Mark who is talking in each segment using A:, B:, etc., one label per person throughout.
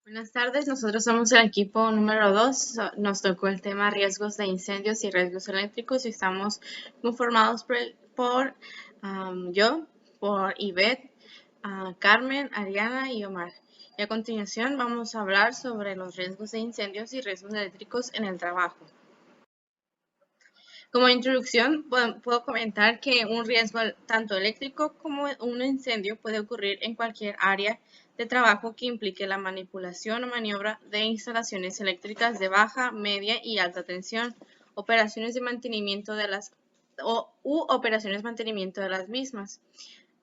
A: Buenas tardes, nosotros somos el equipo número 2. Nos tocó el tema riesgos de incendios y riesgos eléctricos y estamos conformados yo, por Ivette, Carmen, Ariana y Omar. Y a continuación vamos a hablar sobre los riesgos de incendios y riesgos eléctricos en el trabajo. Como introducción, puedo comentar que un riesgo tanto eléctrico como un incendio puede ocurrir en cualquier área de trabajo que implique la manipulación o maniobra de instalaciones eléctricas de baja, media y alta tensión, operaciones de mantenimiento de las operaciones de mantenimiento de las mismas.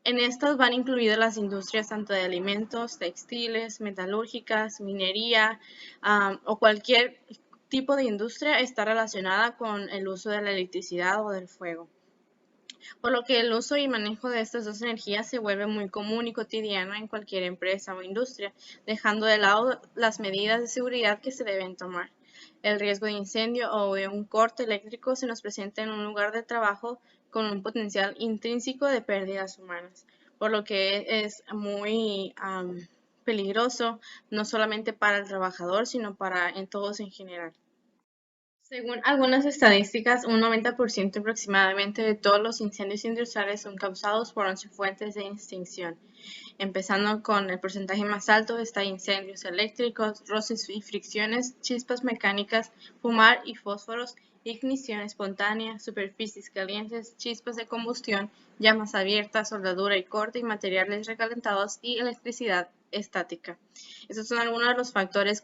A: En estas van incluidas las industrias tanto de alimentos, textiles, metalúrgicas, minería o cualquier tipo de industria está relacionada con el uso de la electricidad o del fuego. Por lo que el uso y manejo de estas dos energías se vuelve muy común y cotidiano en cualquier empresa o industria, dejando de lado las medidas de seguridad que se deben tomar. El riesgo de incendio o de un corte eléctrico se nos presenta en un lugar de trabajo con un potencial intrínseco de pérdidas humanas, por lo que es muy peligroso, no solamente para el trabajador, sino para todos en general. Según algunas estadísticas, un 90% aproximadamente de todos los incendios industriales son causados por 11 fuentes de extinción. Empezando con el porcentaje más alto está incendios eléctricos, roces y fricciones, chispas mecánicas, fumar y fósforos, ignición espontánea, superficies calientes, chispas de combustión, llamas abiertas, soldadura y corte y materiales recalentados y electricidad estática. Estos son algunos de los factores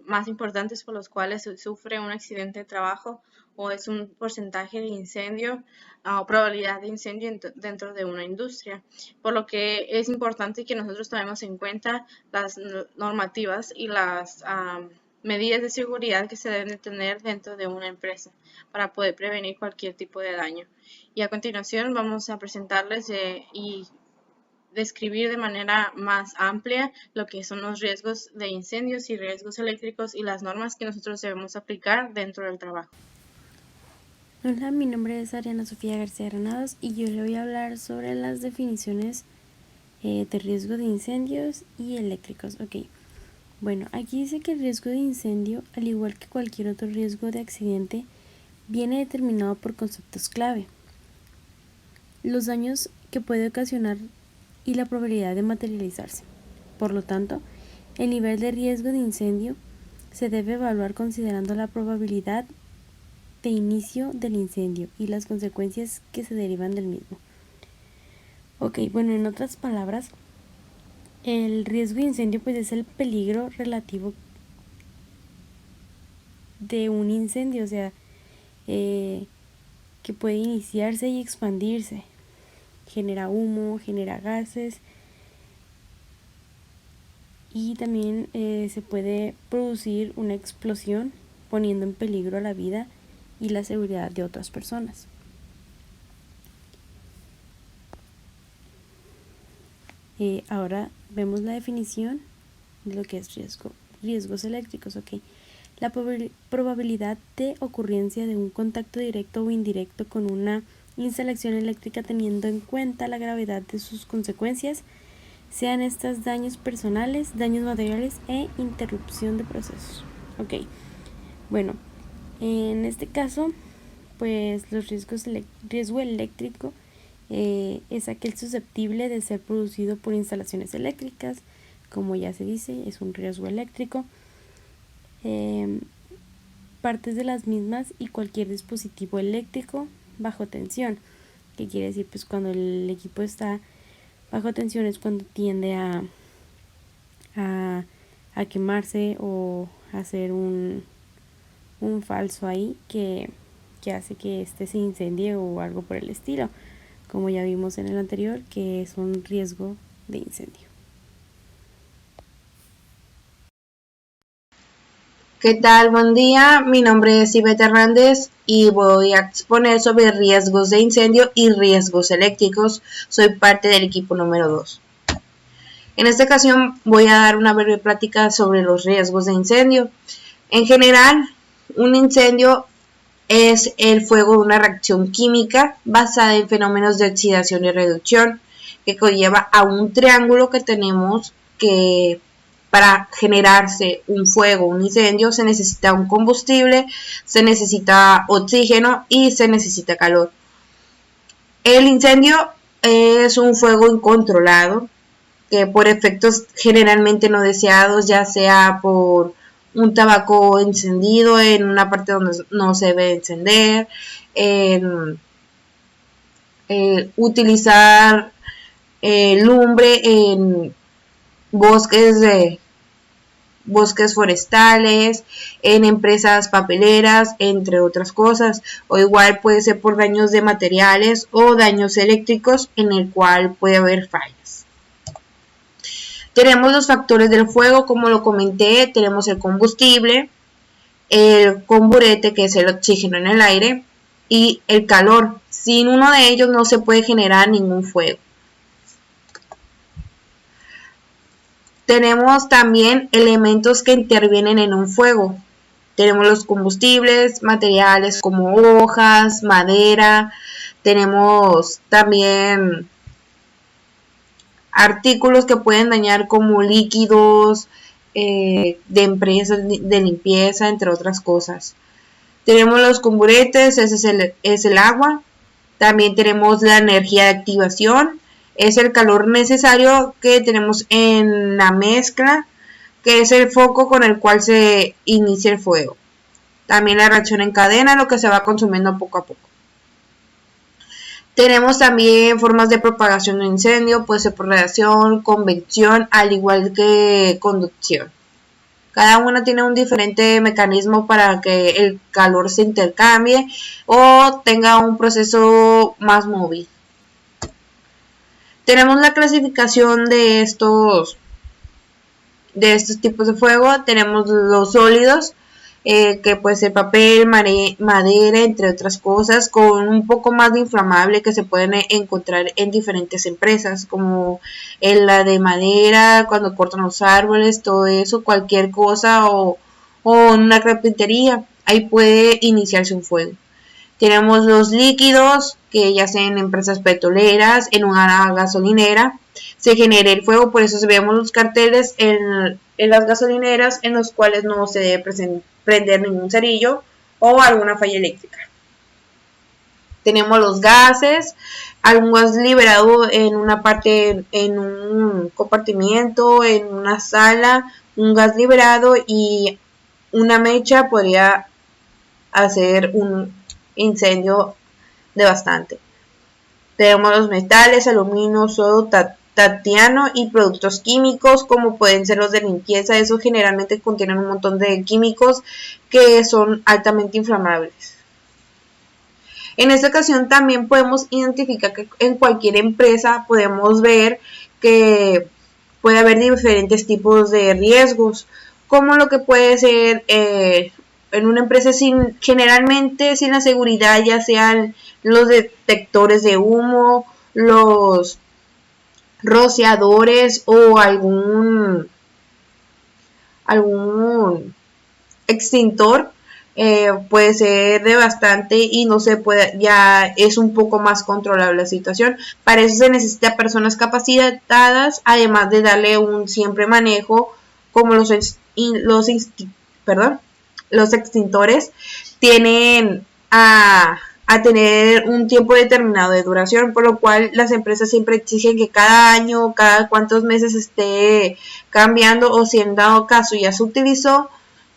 A: más importantes por los cuales se sufre un accidente de trabajo o es un porcentaje de incendio o probabilidad de incendio dentro de una industria, por lo que es importante que nosotros tomemos en cuenta las normativas y las medidas de seguridad que se deben de tener dentro de una empresa para poder prevenir cualquier tipo de daño. Y a continuación vamos a presentarles y describir de manera más amplia lo que son los riesgos de incendios y riesgos eléctricos y las normas que nosotros debemos aplicar dentro del trabajo.
B: Hola, mi nombre es Ariana Sofía García Granados y yo le voy a hablar sobre las definiciones de riesgo de incendios y eléctricos. Ok, bueno, aquí dice que el riesgo de incendio, al igual que cualquier otro riesgo de accidente, viene determinado por conceptos clave. Los daños que puede ocasionar y la probabilidad de materializarse. Por lo tanto, el nivel de riesgo de incendio se debe evaluar considerando la probabilidad de inicio del incendio y las consecuencias que se derivan del mismo. Ok, bueno, en otras palabras, el riesgo de incendio pues es el peligro relativo de un incendio, o sea, que puede iniciarse y expandirse. Genera humo, genera gases y también se puede producir una explosión poniendo en peligro la vida y la seguridad de otras personas. Ahora vemos la definición de lo que es riesgos eléctricos. Okay. La probabilidad de ocurrencia de un contacto directo o indirecto con una instalación eléctrica teniendo en cuenta la gravedad de sus consecuencias, sean estas daños personales, daños materiales e interrupción de procesos. Ok, bueno, en este caso, pues los riesgo eléctrico es aquel susceptible de ser producido por instalaciones eléctricas, como ya se dice, es un riesgo eléctrico. Partes de las mismas y cualquier dispositivo eléctrico bajo tensión, que quiere decir pues cuando el equipo está bajo tensión es cuando tiende a quemarse o hacer un falso ahí que hace que este se incendie o algo por el estilo, como ya vimos en el anterior, que es un riesgo de incendio.
C: ¿Qué tal? Buen día, mi nombre es Ivette Hernández y voy a exponer sobre riesgos de incendio y riesgos eléctricos. Soy parte del equipo número 2. En esta ocasión voy a dar una breve plática sobre los riesgos de incendio. En general, un incendio es el fuego de una reacción química basada en fenómenos de oxidación y reducción que conlleva a un triángulo que tenemos que para generarse un fuego, un incendio, se necesita un combustible, se necesita oxígeno y se necesita calor. El incendio es un fuego incontrolado que por efectos generalmente no deseados, ya sea por un tabaco encendido en una parte donde no se debe encender, utilizar lumbre en bosques forestales, en empresas papeleras, entre otras cosas, o igual puede ser por daños de materiales o daños eléctricos en el cual puede haber fallas. Tenemos los factores del fuego, como lo comenté, tenemos el combustible, el comburete, que es el oxígeno en el aire, y el calor. Sin uno de ellos no se puede generar ningún fuego. Tenemos también elementos que intervienen en un fuego. Tenemos los combustibles, materiales como hojas, madera. Tenemos también artículos que pueden dañar como líquidos de empresas de limpieza, entre otras cosas. Tenemos los comburetes, ese es el agua. También tenemos la energía de activación. Es el calor necesario que tenemos en la mezcla, que es el foco con el cual se inicia el fuego. También la reacción en cadena, lo que se va consumiendo poco a poco. Tenemos también formas de propagación de incendio, puede ser por radiación, convección, al igual que conducción. Cada una tiene un diferente mecanismo para que el calor se intercambie o tenga un proceso más móvil. Tenemos la clasificación de estos tipos de fuego. Tenemos los sólidos, que puede ser papel, madera, entre otras cosas, con un poco más de inflamable que se pueden encontrar en diferentes empresas, como en la de madera, cuando cortan los árboles, todo eso, cualquier cosa, o en una carpintería, ahí puede iniciarse un fuego. Tenemos los líquidos, que ya sea en empresas petroleras, en una gasolinera, se genera el fuego. Por eso vemos los carteles en las gasolineras en los cuales no se debe prender ningún cerillo o alguna falla eléctrica. Tenemos los gases, algún gas liberado en una parte, en un compartimiento, en una sala, un gas liberado, y una mecha podría hacer un incendio devastante. Tenemos los metales, aluminio, sodio, tatiano y productos químicos, como pueden ser los de limpieza. Esos generalmente contienen un montón de químicos que son altamente inflamables. En esta ocasión también podemos identificar que en cualquier empresa podemos ver que puede haber diferentes tipos de riesgos, como lo que puede ser en una empresa generalmente sin la seguridad, ya sean los detectores de humo, los rociadores o algún extintor, puede ser devastante y no se puede, ya es un poco más controlable la situación. Para eso se necesita personas capacitadas, además de darle un siempre manejo, como los extintores tienen a tener un tiempo determinado de duración, por lo cual las empresas siempre exigen que cada año, cada cuantos meses esté cambiando, o si en dado caso ya se utilizó,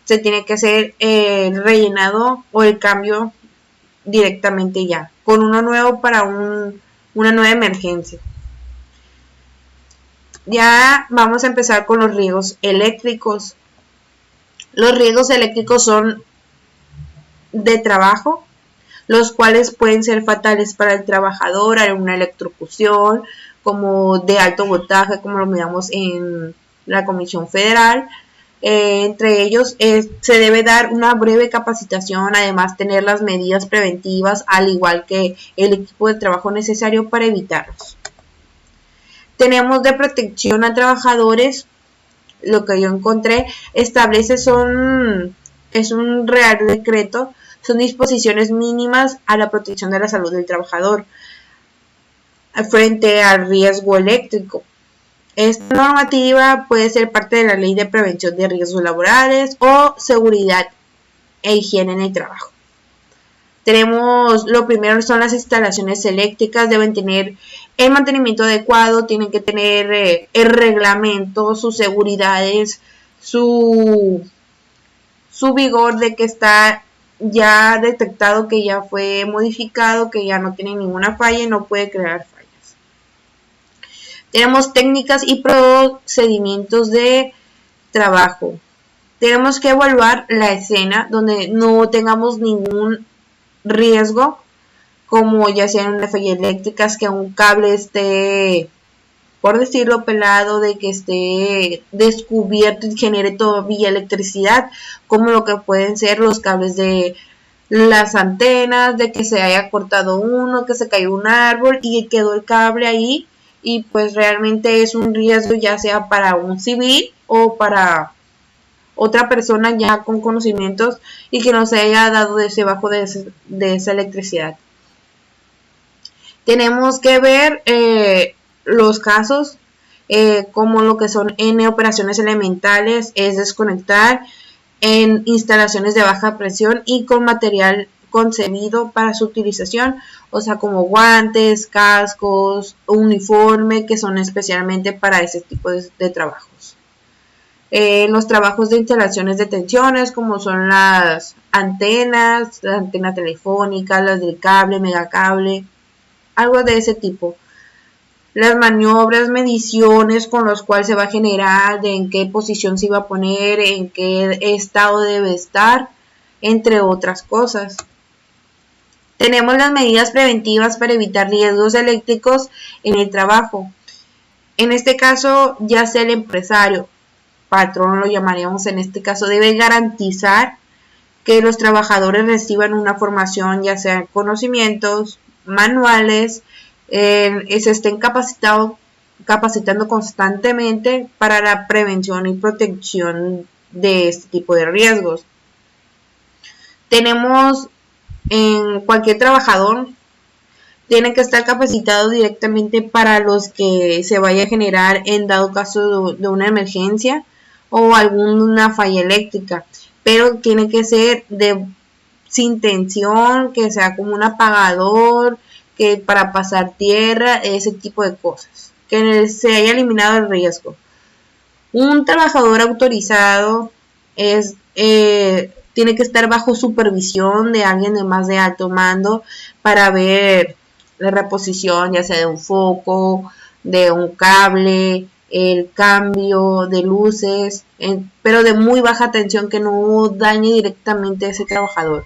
C: se tiene que hacer el rellenado o el cambio directamente ya, con uno nuevo para una nueva emergencia. Ya vamos a empezar con los riesgos eléctricos. Los riesgos eléctricos son de trabajo, los cuales pueden ser fatales para el trabajador, alguna electrocución, como de alto voltaje, como lo miramos en la Comisión Federal. Entre ellos se debe dar una breve capacitación, además tener las medidas preventivas, al igual que el equipo de trabajo necesario para evitarlos. Tenemos de protección a trabajadores, lo que yo encontré, es un real decreto, son disposiciones mínimas a la protección de la salud del trabajador frente al riesgo eléctrico. Esta normativa puede ser parte de la Ley de Prevención de Riesgos Laborales o Seguridad e Higiene en el Trabajo. Tenemos, lo primero son las instalaciones eléctricas, deben tener el mantenimiento adecuado, tienen que tener el reglamento, sus seguridades, su vigor de que está ya detectado, que ya fue modificado, que ya no tiene ninguna falla y no puede crear fallas. Tenemos técnicas y procedimientos de trabajo. Tenemos que evaluar la escena donde no tengamos ningún riesgo, como ya sea en una falla eléctrica, que un cable esté, por decirlo, pelado, de que esté descubierto y genere todavía electricidad, como lo que pueden ser los cables de las antenas, de que se haya cortado uno, que se cayó un árbol y quedó el cable ahí, y pues realmente es un riesgo ya sea para un civil o para otra persona ya con conocimientos y que no se haya dado ese bajo de esa electricidad. Tenemos que ver los casos como lo que son en operaciones elementales, es desconectar en instalaciones de baja presión y con material concebido para su utilización, o sea, como guantes, cascos, uniforme, que son especialmente para ese tipo de trabajos. Los trabajos de instalaciones de tensiones, como son las antenas, la antena telefónica, las del cable, megacable, algo de ese tipo. Las maniobras, mediciones con los cuales se va a generar, de en qué posición se va a poner, en qué estado debe estar, entre otras cosas. Tenemos las medidas preventivas para evitar riesgos eléctricos en el trabajo. En este caso, ya sea el empresario, patrón lo llamaríamos en este caso, debe garantizar que los trabajadores reciban una formación, ya sea conocimientos, manuales, se estén capacitando constantemente para la prevención y protección de este tipo de riesgos. Tenemos en cualquier trabajador tiene que estar capacitado directamente para los que se vaya a generar en dado caso de una emergencia o alguna falla eléctrica, pero tiene que ser sin tensión, que sea como un apagador, que para pasar tierra, ese tipo de cosas, que se haya eliminado el riesgo. Un trabajador autorizado tiene que estar bajo supervisión de alguien de más de alto mando para ver la reposición, ya sea de un foco, de un cable, el cambio de luces, pero de muy baja tensión, que no dañe directamente a ese trabajador.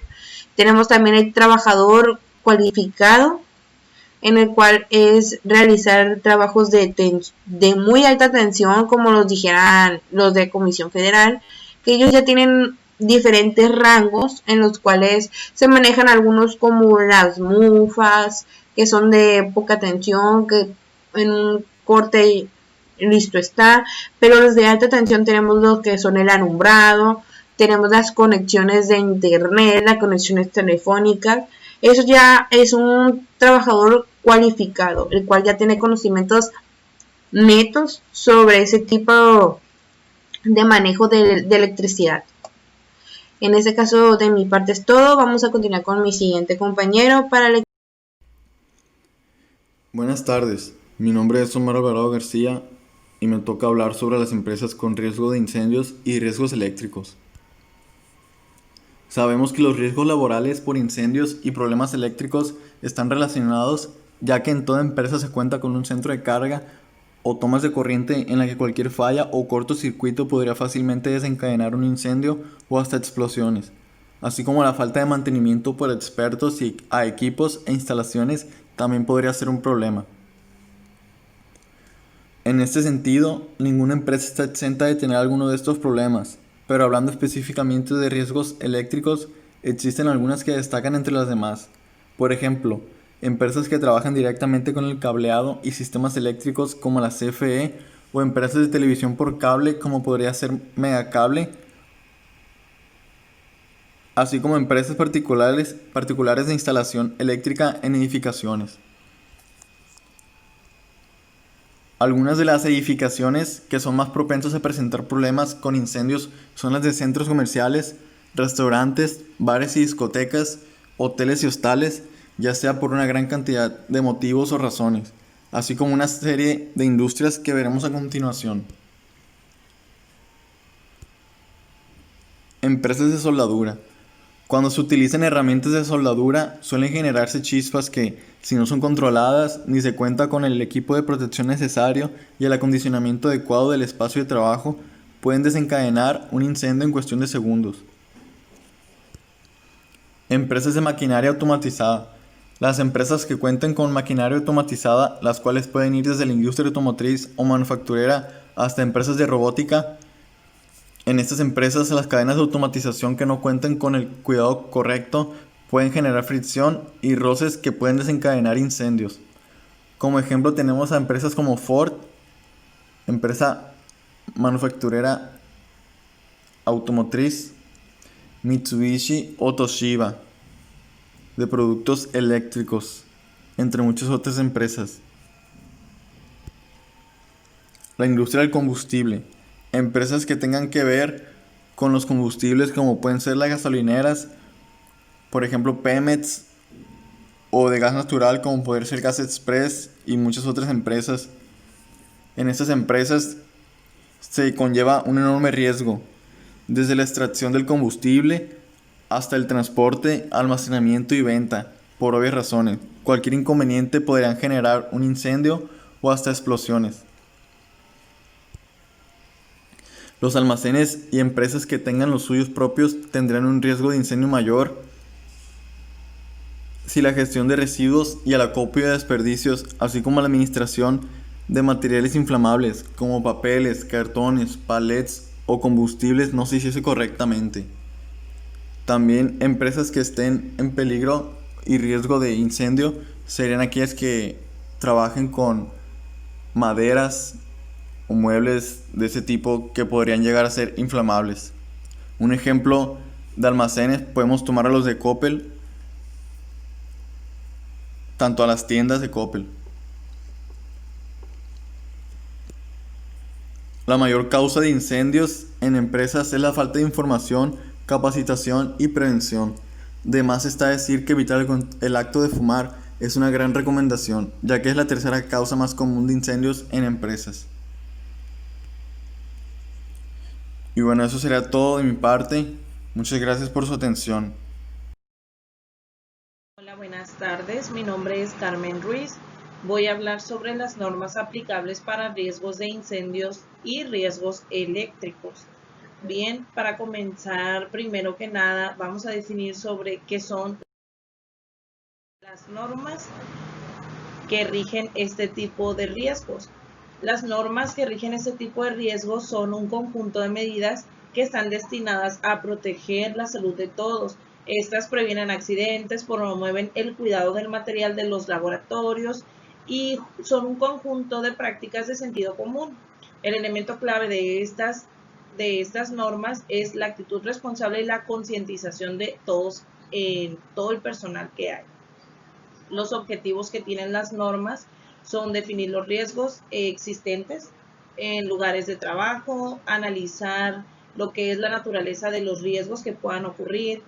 C: Tenemos también el trabajador cualificado, en el cual es realizar trabajos de muy alta tensión, como los dijeran los de Comisión Federal, que ellos ya tienen diferentes rangos en los cuales se manejan algunos como las mufas, que son de poca tensión, que en un corte listo está, pero los de alta tensión tenemos los que son el alumbrado, tenemos las conexiones de internet, las conexiones telefónicas. Eso ya es un trabajador cualificado, el cual ya tiene conocimientos netos sobre ese tipo de manejo de electricidad. En este caso de mi parte es todo. Vamos a continuar con mi siguiente compañero para
D: Buenas tardes, mi nombre es Omar Alvarado García y me toca hablar sobre las empresas con riesgo de incendios y riesgos eléctricos. Sabemos que los riesgos laborales por incendios y problemas eléctricos están relacionados, ya que en toda empresa se cuenta con un centro de carga o tomas de corriente en la que cualquier falla o cortocircuito podría fácilmente desencadenar un incendio o hasta explosiones, así como la falta de mantenimiento por expertos a equipos e instalaciones también podría ser un problema. En este sentido, ninguna empresa está exenta de tener alguno de estos problemas, pero hablando específicamente de riesgos eléctricos, existen algunas que destacan entre las demás. Por ejemplo, empresas que trabajan directamente con el cableado y sistemas eléctricos como la CFE, o empresas de televisión por cable como podría ser Megacable, así como empresas particulares de instalación eléctrica en edificaciones. Algunas de las edificaciones que son más propensas a presentar problemas con incendios son las de centros comerciales, restaurantes, bares y discotecas, hoteles y hostales, ya sea por una gran cantidad de motivos o razones, así como una serie de industrias que veremos a continuación. Empresas de soldadura. Cuando se utilizan herramientas de soldadura, suelen generarse chispas que, si no son controladas, ni se cuenta con el equipo de protección necesario y el acondicionamiento adecuado del espacio de trabajo, pueden desencadenar un incendio en cuestión de segundos. Empresas de maquinaria automatizada. Las empresas que cuenten con maquinaria automatizada, las cuales pueden ir desde la industria automotriz o manufacturera hasta empresas de robótica. En estas empresas, las cadenas de automatización que no cuenten con el cuidado correcto pueden generar fricción y roces que pueden desencadenar incendios. Como ejemplo tenemos a empresas como Ford, empresa manufacturera automotriz, Mitsubishi o Toshiba, de productos eléctricos, entre muchas otras empresas. La industria del combustible. Empresas que tengan que ver con los combustibles, como pueden ser las gasolineras, por ejemplo Pemex, o de gas natural, como puede ser Gas Express, y muchas otras empresas. En estas empresas se conlleva un enorme riesgo, desde la extracción del combustible hasta el transporte, almacenamiento y venta, por obvias razones. Cualquier inconveniente podría generar un incendio o hasta explosiones. Los almacenes y empresas que tengan los suyos propios tendrán un riesgo de incendio mayor si la gestión de residuos y el acopio de desperdicios, así como la administración de materiales inflamables como papeles, cartones, palets o combustibles no se hiciese correctamente. También empresas que estén en peligro y riesgo de incendio serían aquellas que trabajen con maderas o muebles de ese tipo que podrían llegar a ser inflamables. Un ejemplo de almacenes podemos tomar a los de Coppel, tanto a las tiendas de Coppel. La mayor causa de incendios en empresas es la falta de información, capacitación y prevención. De más está decir que evitar el acto de fumar es una gran recomendación, ya que es la tercera causa más común de incendios en empresas. Y bueno, eso sería todo de mi parte. Muchas gracias por su atención.
E: Hola, buenas tardes. Mi nombre es Carmen Ruiz. Voy a hablar sobre las normas aplicables para riesgos de incendios y riesgos eléctricos. Bien, para comenzar, primero que nada, vamos a definir sobre qué son las normas que rigen este tipo de riesgos. Las normas que rigen este tipo de riesgos son un conjunto de medidas que están destinadas a proteger la salud de todos. Estas previenen accidentes, promueven el cuidado del material de los laboratorios y son un conjunto de prácticas de sentido común. El elemento clave de estas normas es la actitud responsable y la concientización de todos, todo el personal que hay. Los objetivos que tienen las normas son definir los riesgos existentes en lugares de trabajo, analizar lo que es la naturaleza de los riesgos que puedan ocurrir,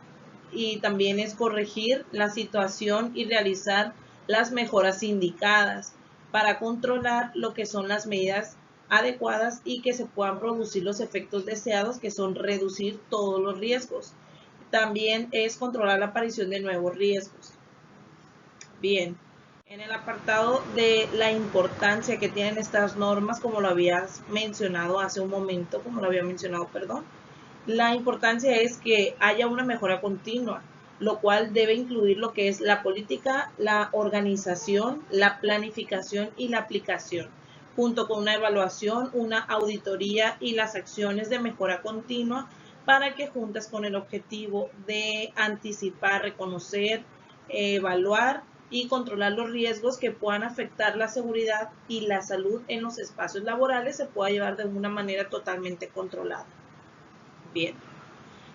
E: y también es corregir la situación y realizar las mejoras indicadas para controlar lo que son las medidas adecuadas y que se puedan producir los efectos deseados, que son reducir todos los riesgos. También es controlar la aparición de nuevos riesgos. Bien, en el apartado de la importancia que tienen estas normas, como lo había mencionado, la importancia es que haya una mejora continua, lo cual debe incluir lo que es la política, la organización, la planificación y la aplicación, junto con una evaluación, una auditoría y las acciones de mejora continua, para que juntas con el objetivo de anticipar, reconocer, evaluar y controlar los riesgos que puedan afectar la seguridad y la salud en los espacios laborales, se pueda llevar de una manera totalmente controlada. Bien,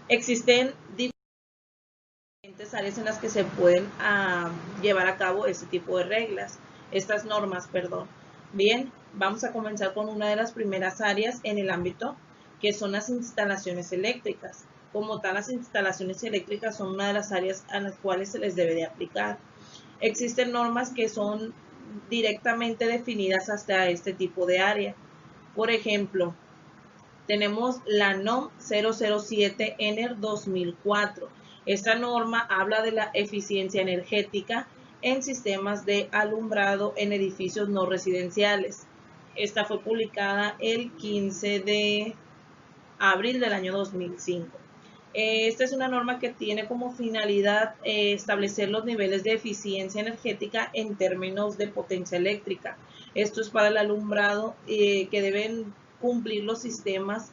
E: existen diferentes áreas en las que se pueden llevar a cabo este tipo de reglas, estas normas, perdón. Bien, vamos a comenzar con una de las primeras áreas en el ámbito, que son las instalaciones eléctricas. Como tal, las instalaciones eléctricas son una de las áreas a las cuales se les debe de aplicar. Existen normas que son directamente definidas hasta este tipo de área. Por ejemplo, tenemos la NOM 007 ENER 2004. Esta norma habla de la eficiencia energética en sistemas de alumbrado en edificios no residenciales. Esta fue publicada el 15 de abril del año 2005. Esta es una norma que tiene como finalidad establecer los niveles de eficiencia energética en términos de potencia eléctrica. Esto es para el alumbrado que deben cumplir los sistemas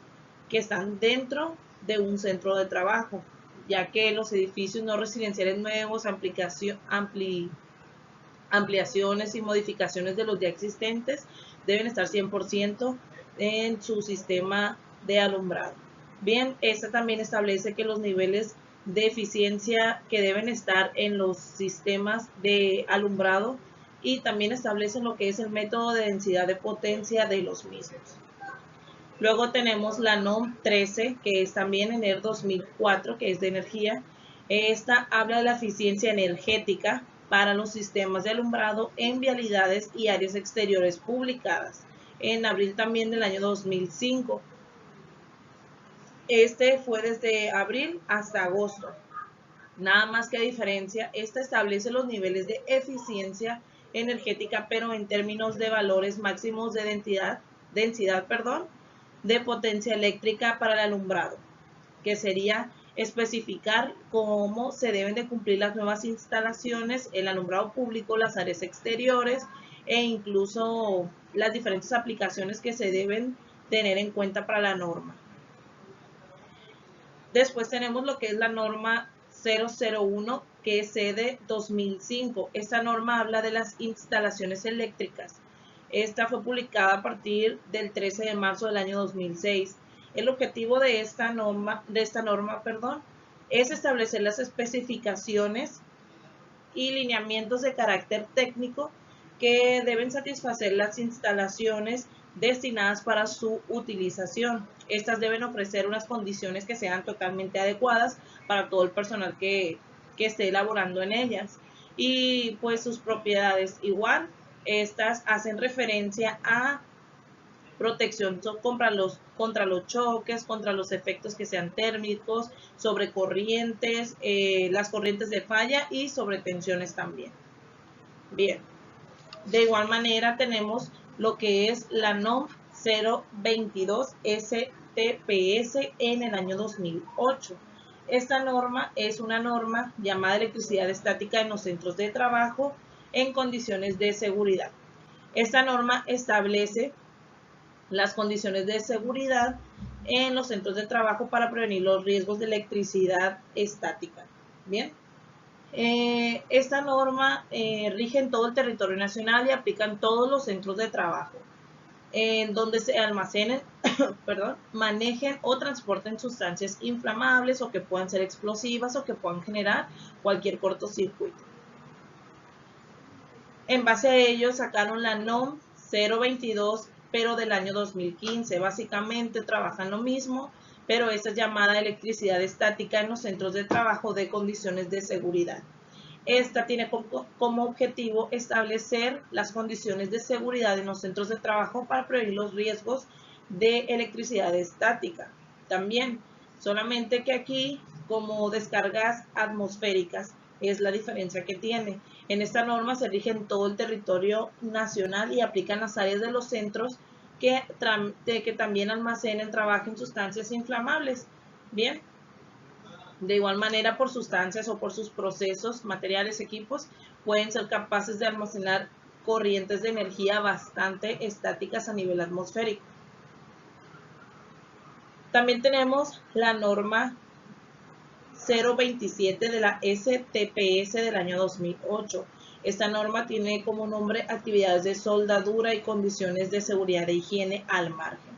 E: que están dentro de un centro de trabajo, ya que los edificios no residenciales nuevos, ampliaciones y modificaciones de los ya existentes deben estar 100% en su sistema de alumbrado. Bien, esta también establece que los niveles de eficiencia que deben estar en los sistemas de alumbrado y también establecen lo que es el método de densidad de potencia de los mismos. Luego tenemos la NOM 13, que es también ENER 2004, que es de energía. Esta habla de la eficiencia energética para los sistemas de alumbrado en vialidades y áreas exteriores, publicadas en abril también del año 2005. Este fue desde abril hasta agosto. Nada más que a diferencia, esta establece los niveles de eficiencia energética, pero en términos de valores máximos de densidad, de potencia eléctrica para el alumbrado, que sería especificar cómo se deben de cumplir las nuevas instalaciones, el alumbrado público, las áreas exteriores e incluso las diferentes aplicaciones que se deben tener en cuenta para la norma. Después tenemos lo que es la norma 001, que es de 2005. Esta norma habla de las instalaciones eléctricas. Esta fue publicada a partir del 13 de marzo del año 2006. El objetivo de esta norma, es establecer las especificaciones y lineamientos de carácter técnico que deben satisfacer las instalaciones destinadas para su utilización. Estas deben ofrecer unas condiciones que sean totalmente adecuadas para todo el personal que esté elaborando en ellas. Y pues sus propiedades igual, estas hacen referencia a protección contra los choques, contra los efectos que sean térmicos, sobre corrientes, las corrientes de falla y sobre tensiones también. Bien, de igual manera tenemos lo que es la NOM 022 STPS en el año 2008. Esta norma es una norma llamada electricidad estática en los centros de trabajo en condiciones de seguridad. Esta norma establece las condiciones de seguridad en los centros de trabajo para prevenir los riesgos de electricidad estática. Bien. Esta norma rige en todo el territorio nacional y aplica en todos los centros de trabajo en donde se almacenen, manejen o transporten sustancias inflamables o que puedan ser explosivas o que puedan generar cualquier cortocircuito. En base a ello sacaron la NOM 022, pero del año 2015. Básicamente trabajan lo mismo, pero esta es llamada electricidad estática en los centros de trabajo de condiciones de seguridad. Esta tiene como objetivo establecer las condiciones de seguridad en los centros de trabajo para prevenir los riesgos de electricidad estática. También, solamente que aquí, como descargas atmosféricas, es la diferencia que tiene. En esta norma se rige en todo el territorio nacional y aplican las áreas de los centros que también almacenen, trabajen sustancias inflamables. Bien. De igual manera, por sustancias o por sus procesos, materiales, equipos, pueden ser capaces de almacenar corrientes de energía bastante estáticas a nivel atmosférico. También tenemos la norma 027 de la STPS del año 2008. Esta norma tiene como nombre actividades de soldadura y condiciones de seguridad e higiene al margen.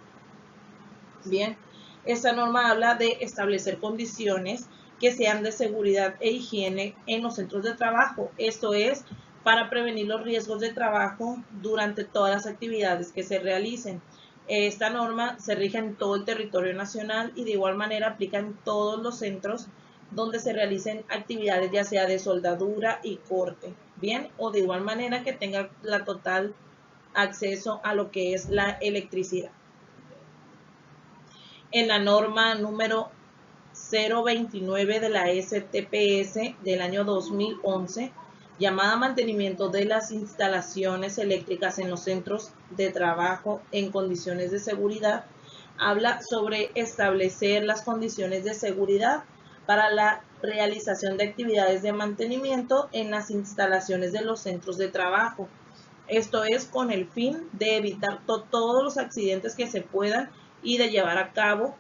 E: Bien. Esta norma habla de establecer condiciones que sean de seguridad e higiene en los centros de trabajo. Esto es, para prevenir los riesgos de trabajo durante todas las actividades que se realicen. Esta norma se rige en todo el territorio nacional y de igual manera aplica en todos los centros donde se realicen actividades ya sea de soldadura y corte, bien, o de igual manera que tenga la total acceso a lo que es la electricidad. En la norma número 029 de la STPS del año 2011, llamada mantenimiento de las instalaciones eléctricas en los centros de trabajo en condiciones de seguridad, habla sobre establecer las condiciones de seguridad para la realización de actividades de mantenimiento en las instalaciones de los centros de trabajo. Esto es con el fin de evitar todos los accidentes que se puedan y de llevar a cabo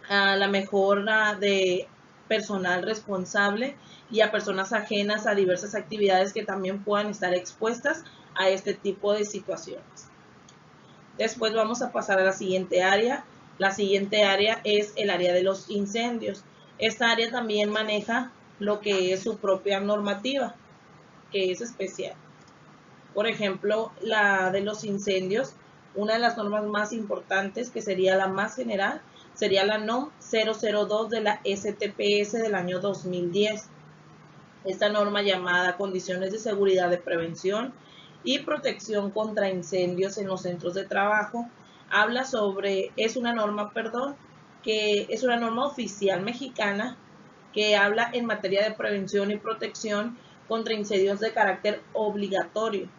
E: a la mejora de personal responsable y a personas ajenas a diversas actividades que también puedan estar expuestas a este tipo de situaciones. Después vamos a pasar a la siguiente área. La siguiente área es el área de los incendios. Esta área también maneja lo que es su propia normativa, que es especial. Por ejemplo, la de los incendios, una de las normas más importantes, que sería la más general, sería la NOM 002 de la STPS del año 2010. Esta norma, llamada Condiciones de Seguridad de Prevención y Protección contra Incendios en los Centros de Trabajo, habla sobre, es una norma oficial mexicana que habla en materia de prevención y protección contra incendios de carácter obligatorio.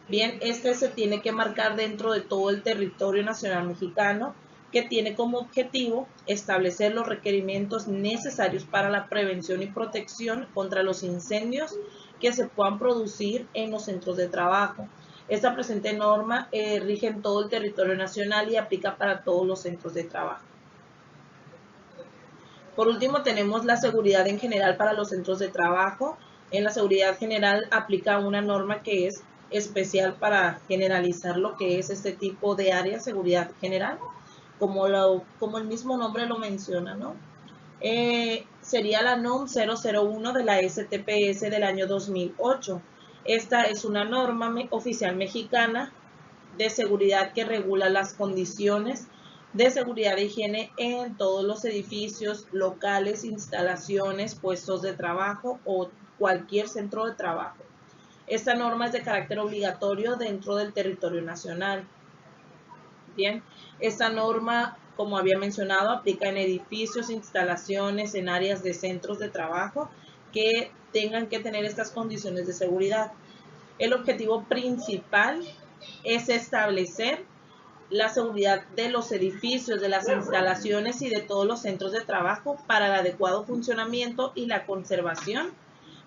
E: Bien, este se tiene que marcar dentro de todo el territorio nacional mexicano, que tiene como objetivo establecer los requerimientos necesarios para la prevención y protección contra los incendios que se puedan producir en los centros de trabajo. Esta presente norma rige en todo el territorio nacional y aplica para todos los centros de trabajo. Por último, tenemos la seguridad en general para los centros de trabajo. En la seguridad general aplica una norma que es especial para generalizar lo que es este tipo de área, seguridad general, como el mismo nombre lo menciona, ¿no? Sería la NOM 001 de la STPS del año 2008. Esta es una norma oficial mexicana de seguridad que regula las condiciones de seguridad e higiene en todos los edificios, locales, instalaciones, puestos de trabajo o cualquier centro de trabajo. Esta norma es de carácter obligatorio dentro del territorio nacional. Bien, esta norma, como había mencionado, aplica en edificios, instalaciones, en áreas de centros de trabajo que tengan que tener estas condiciones de seguridad. El objetivo principal es establecer la seguridad de los edificios, de las instalaciones y de todos los centros de trabajo para el adecuado funcionamiento y la conservación,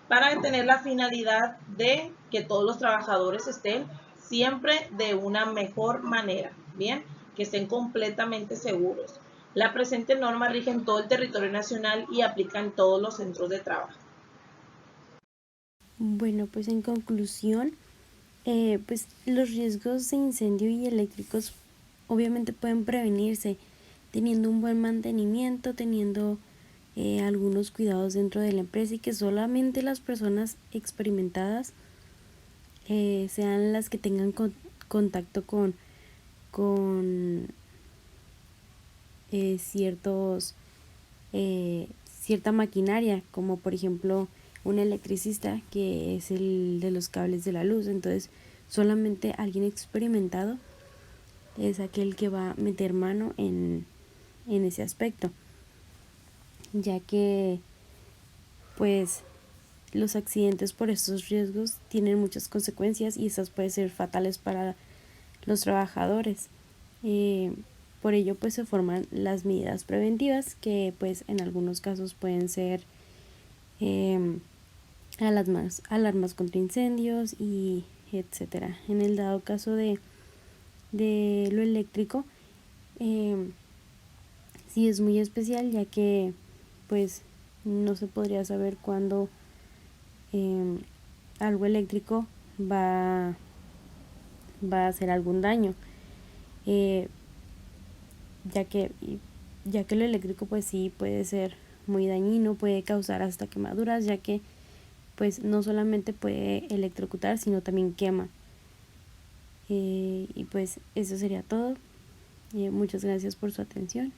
E: para tener la finalidad de que todos los trabajadores estén siempre de una mejor manera, bien, que estén completamente seguros. La presente norma rige en todo el territorio nacional y aplica en todos los centros de trabajo.
B: Bueno, pues en conclusión, pues los riesgos de incendio y eléctricos obviamente pueden prevenirse teniendo un buen mantenimiento, teniendo algunos cuidados dentro de la empresa, y que solamente las personas experimentadas sean las que tengan contacto con cierta maquinaria, como por ejemplo un electricista, que es el de los cables de la luz. Entonces solamente alguien experimentado es aquel que va a meter mano en ese aspecto, ya que pues los accidentes por estos riesgos tienen muchas consecuencias y estas pueden ser fatales para los trabajadores. Por ello pues se forman las medidas preventivas, que pues en algunos casos pueden ser alarmas contra incendios y etcétera. En el dado caso de lo eléctrico, sí es muy especial, ya que pues no se podría saber cuándo algo eléctrico va a hacer algún daño, ya que lo eléctrico pues sí puede ser muy dañino, puede causar hasta quemaduras, ya que pues no solamente puede electrocutar, sino también quema. Y pues eso sería todo. Muchas gracias por su atención,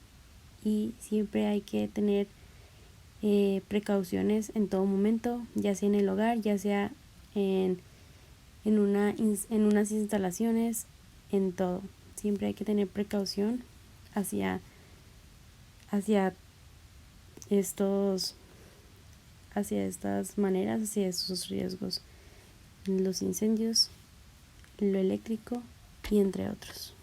B: y siempre hay que tener precauciones en todo momento, ya sea en el hogar, ya sea en unas instalaciones, en todo. Siempre hay que tener precaución hacia estas maneras, hacia estos riesgos, los incendios, lo eléctrico y entre otros.